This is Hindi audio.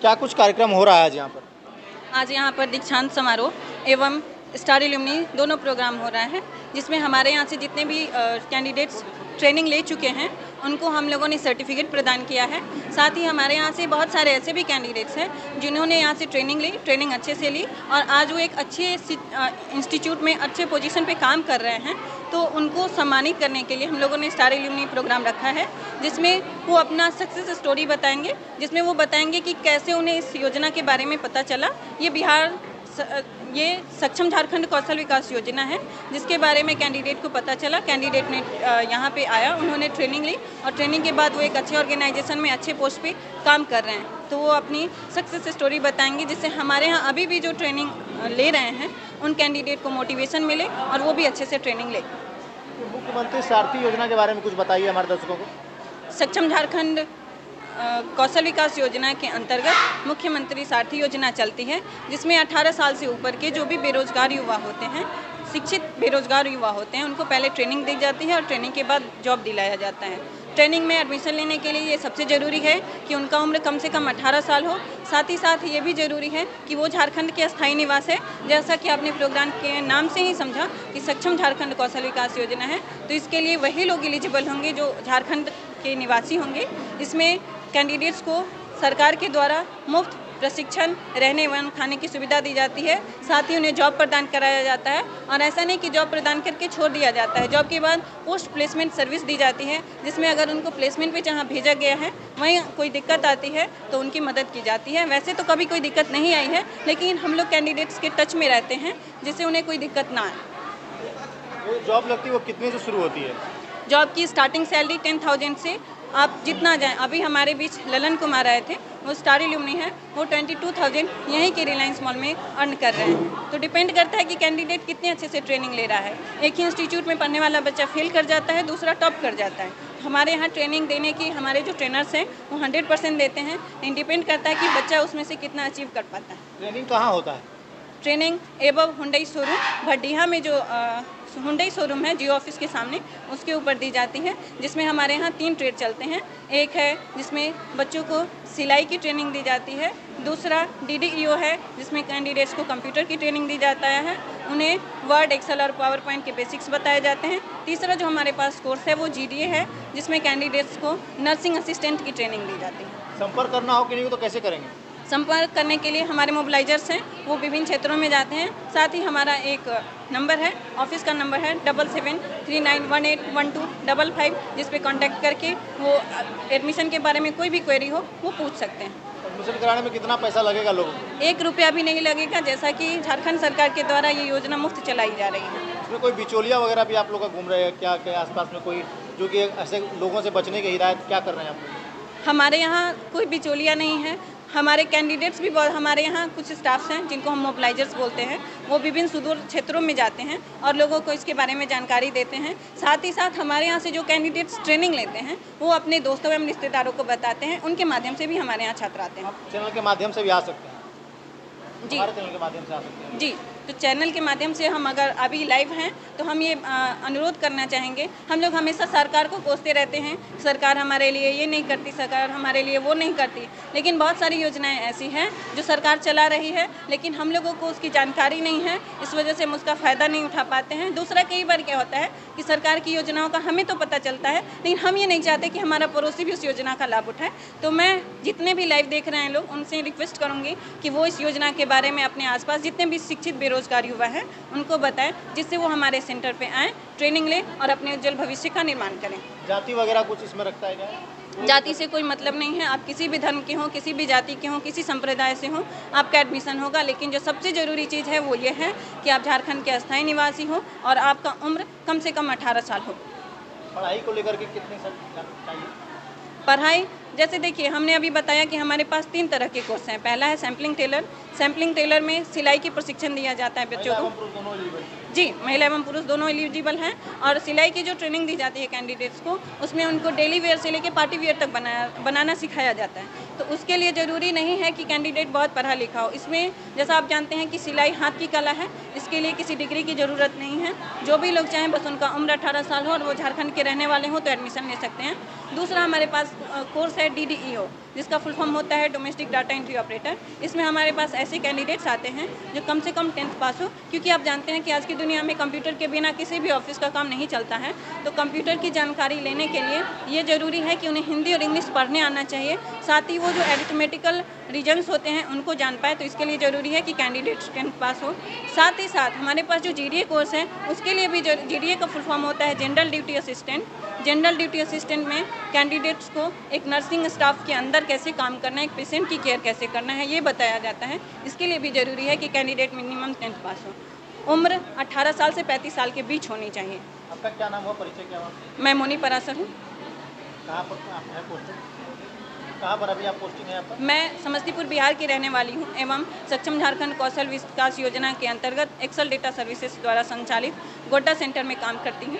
क्या कुछ कार्यक्रम हो रहा है आज यहाँ पर? आज यहाँ पर दीक्षांत समारोह एवं स्टार एल्यूमनी दोनों प्रोग्राम हो रहा है, जिसमें हमारे यहाँ से जितने भी कैंडिडेट्स ट्रेनिंग ले चुके हैं उनको हम लोगों ने सर्टिफिकेट प्रदान किया है। साथ ही हमारे यहाँ से बहुत सारे ऐसे भी कैंडिडेट्स हैं जिन्होंने यहाँ से ट्रेनिंग अच्छे से ली और आज वो एक अच्छे इंस्टीट्यूट में अच्छे पोजीशन पे काम कर रहे हैं। तो उनको सम्मानित करने के लिए हम लोगों ने स्टार एल्यूमनी प्रोग्राम रखा है, जिसमें वो अपना सक्सेस स्टोरी बताएंगे, जिसमें वो बताएंगे कि कैसे उन्हें इस योजना के बारे में पता चला। ये सक्षम झारखंड कौशल विकास योजना है, जिसके बारे में कैंडिडेट को पता चला। कैंडिडेट ने यहाँ पे आया, उन्होंने ट्रेनिंग ली और ट्रेनिंग के बाद वो एक अच्छे ऑर्गेनाइजेशन में अच्छे पोस्ट पे काम कर रहे हैं। तो वो अपनी सक्सेस स्टोरी बताएंगे, जिससे हमारे यहाँ अभी भी जो ट्रेनिंग ले रहे हैं उन कैंडिडेट को मोटिवेशन मिले और वो भी अच्छे से ट्रेनिंग ले। मुख्यमंत्री सारथी योजना के बारे में कुछ बताइए हमारे दर्शकों को। सक्षम झारखंड कौशल विकास योजना के अंतर्गत मुख्यमंत्री सारथी योजना चलती है, जिसमें 18 साल से ऊपर के जो भी बेरोजगार युवा होते हैं, शिक्षित बेरोजगार युवा होते हैं, उनको पहले ट्रेनिंग दी जाती है और ट्रेनिंग के बाद जॉब दिलाया जाता है। ट्रेनिंग में एडमिशन लेने के लिए ये सबसे ज़रूरी है कि उनका उम्र कम से कम 18 साल हो। साथ ही साथ ये भी ज़रूरी है कि वो झारखंड के अस्थायी निवास है, जैसा कि आपने प्रोग्राम के नाम से ही समझा कि सक्षम झारखंड कौशल विकास योजना है। तो इसके लिए वही लोग एलिजिबल होंगे जो झारखंड के निवासी होंगे। इसमें कैंडिडेट्स को सरकार के द्वारा मुफ्त प्रशिक्षण, रहने एवं खाने की सुविधा दी जाती है। साथ ही उन्हें जॉब प्रदान कराया जाता है और ऐसा नहीं कि जॉब प्रदान करके छोड़ दिया जाता है। जॉब के बाद पोस्ट प्लेसमेंट सर्विस दी जाती है, जिसमें अगर उनको प्लेसमेंट पे जहाँ भेजा गया है वहीं कोई दिक्कत आती है तो उनकी मदद की जाती है। वैसे तो कभी कोई दिक्कत नहीं आई है, लेकिन हम लोग कैंडिडेट्स के टच में रहते हैं जिससे उन्हें कोई दिक्कत ना आए। जॉब लगती है वो कितने से शुरू होती है? जॉब की स्टार्टिंग सैलरी 10,000 से आप जितना जाएं। अभी हमारे बीच ललन कुमार आए थे, वो स्टार एल्यूमनी है, वो 22,000 यहीं के रिलायंस मॉल में अर्न कर रहे हैं। तो डिपेंड करता है कि कैंडिडेट कितने अच्छे से ट्रेनिंग ले रहा है। एक ही इंस्टीट्यूट में पढ़ने वाला बच्चा फेल कर जाता है, दूसरा टॉप कर जाता है। हमारे यहाँ ट्रेनिंग देने की हमारे जो ट्रेनर्स हैं वो 100% देते हैं। डिपेंड करता है कि बच्चा उसमें से कितना अचीव कर पाता है। ट्रेनिंग कहाँ होता है? Training above Hyundai showroom Bhatia में जो हुंडई शोरूम है जियो ऑफिस के सामने, उसके ऊपर दी जाती है, जिसमें हमारे यहाँ 3 ट्रेड चलते हैं। एक है जिसमें बच्चों को सिलाई की ट्रेनिंग दी जाती है, दूसरा DDEO है जिसमें कैंडिडेट्स को कंप्यूटर की ट्रेनिंग दी जाता है, उन्हें वर्ड, एक्सेल और पावर पॉइंट के बेसिक्स बताए जाते हैं। तीसरा जो हमारे पास कोर्स है वो GDA है, जिसमें कैंडिडेट्स को नर्सिंग असिस्टेंट की ट्रेनिंग दी जाती है। संपर्क करना हो कि नहीं तो कैसे करेंगे? संपर्क करने के लिए हमारे मोबिलाइजर्स हैं, वो विभिन्न क्षेत्रों में जाते हैं। साथ ही हमारा एक नंबर है, ऑफिस का नंबर है 7739181255, जिस पे कांटेक्ट करके वो एडमिशन के बारे में कोई भी क्वेरी हो वो पूछ सकते हैं। एडमिशन कराने में कितना पैसा लगेगा लोगों को? 1 रुपया भी नहीं लगेगा, जैसा कि झारखंड सरकार के द्वारा ये योजना मुफ्त चलाई जा रही है। इसमें कोई बिचौलिया वगैरह भी आप लोग का घूम रहे हैं क्या के आसपास में, कोई जो कि ऐसे लोगों से बचने की हिदायत क्या कर रहे हैं आप लोग? हमारे यहाँ कोई बिचौलिया नहीं है। हमारे कैंडिडेट्स भी बहुत, हमारे यहाँ कुछ स्टाफ्स हैं जिनको हम मोबिलाइजर्स बोलते हैं, वो विभिन्न सुदूर क्षेत्रों में जाते हैं और लोगों को इसके बारे में जानकारी देते हैं। साथ ही साथ हमारे यहाँ से जो कैंडिडेट्स ट्रेनिंग लेते हैं वो अपने दोस्तों एवं रिश्तेदारों को बताते हैं, उनके माध्यम से भी हमारे यहाँ छात्र आते हैं। चैनल के माध्यम से भी आ सकते हैं? जी, हमारे चैनल के माध्यम से आ सकते हैं। जी, तो चैनल के माध्यम से हम अगर अभी लाइव हैं तो हम ये अनुरोध करना चाहेंगे। हम लोग हमेशा सरकार को कोसते रहते हैं, सरकार हमारे लिए ये नहीं करती, सरकार हमारे लिए वो नहीं करती, लेकिन बहुत सारी योजनाएं ऐसी हैं जो सरकार चला रही है, लेकिन हम लोगों को उसकी जानकारी नहीं है, इस वजह से हम उसका फ़ायदा नहीं उठा पाते हैं। दूसरा, कई बार क्या होता है कि सरकार की योजनाओं का हमें तो पता चलता है, लेकिन हम ये नहीं चाहते कि हमारा पड़ोसी भी उस योजना का लाभ उठाए। तो मैं जितने भी लाइव देख रहे हैं लोग, उनसे रिक्वेस्ट करूँगी कि वो इस योजना के बारे में अपने आसपास जितने भी शिक्षित बेरोजगार युवा हैं उनको बताएं, जिससे वो हमारे सेंटर पे आएँ, ट्रेनिंग लें और अपने उज्जवल भविष्य का निर्माण करें। जाति वगैरह कुछ इसमें रखता है क्या? जाति से कोई मतलब नहीं है, आप किसी भी धर्म के हों, किसी भी जाति के हों, किसी संप्रदाय से हों, आपका एडमिशन होगा। लेकिन जो सबसे ज़रूरी चीज़ है वो ये है कि आप झारखंड के अस्थायी निवासी हो और आपका उम्र कम से कम 18 साल हो। पढ़ाई को लेकर के कितने साल चाहिए? पढ़ाई जैसे देखिए, हमने अभी बताया कि हमारे पास 3 तरह के कोर्स हैं। पहला है सैम्पलिंग टेलर। सैम्पलिंग टेलर में सिलाई की प्रशिक्षण दिया जाता है बच्चों को। जी, महिला एवं पुरुष दोनों एलिजिबल हैं। और सिलाई की जो ट्रेनिंग दी जाती है कैंडिडेट्स को, उसमें उनको डेली वेयर से लेकर पार्टी वेयर तक बनाना सिखाया जाता है। तो उसके लिए ज़रूरी नहीं है कि कैंडिडेट बहुत पढ़ा लिखा हो। इसमें जैसा आप जानते हैं कि सिलाई हाथ की कला है, इसके लिए किसी डिग्री की ज़रूरत नहीं है। जो भी लोग चाहें, बस उनका उम्र 18 साल हो और वो झारखंड के रहने वाले हों तो एडमिशन ले सकते हैं। दूसरा हमारे पास कोर्स है DDEO। जिसका फुल फॉर्म होता है डोमेस्टिक डाटा एंट्री ऑपरेटर। इसमें हमारे पास ऐसे कैंडिडेट्स आते हैं जो कम से कम 10th पास हो, क्योंकि आप जानते हैं कि आज की दुनिया में कंप्यूटर के बिना किसी भी ऑफिस का काम नहीं चलता है। तो कंप्यूटर की जानकारी लेने के लिए ये ज़रूरी है कि उन्हें हिंदी और इंग्लिश पढ़ने आना चाहिए, साथ ही वो जो एरिथमेटिकल रीजन्स होते हैं उनको जान पाए। तो इसके लिए ज़रूरी है कि कैंडिडेट 10th पास हो। साथ ही साथ हमारे पास जो जीडीए कोर्स है उसके लिए भी जीडीए का फुल फॉर्म होता है general duty assistant. General duty assistant में कैंडिडेट्स को एक नर्सिंग स्टाफ के अंदर कैसे काम करना है, एक पेशेंट की केयर कैसे करना है, ये बताया जाता है। इसके लिए भी ज़रूरी है कि कैंडिडेट मिनिमम 10th पास हो। उम्र 18 साल से 35 साल के बीच होनी चाहिए। आपका क्या नाम हुआ, परिचय क्या हुआ? मैं मोनी परासर हूँ। कहाँ पर आप हैं पोस्टिंग? कहाँ पर अभी आप पोस्टिंग है आपका? मैं समस्तीपुर बिहार की रहने वाली हूँ एवं सक्षम झारखंड कौशल विकास योजना के अंतर्गत एक्सेल डेटा सर्विसेज द्वारा संचालित गोड्डा सेंटर में काम करती हूँ।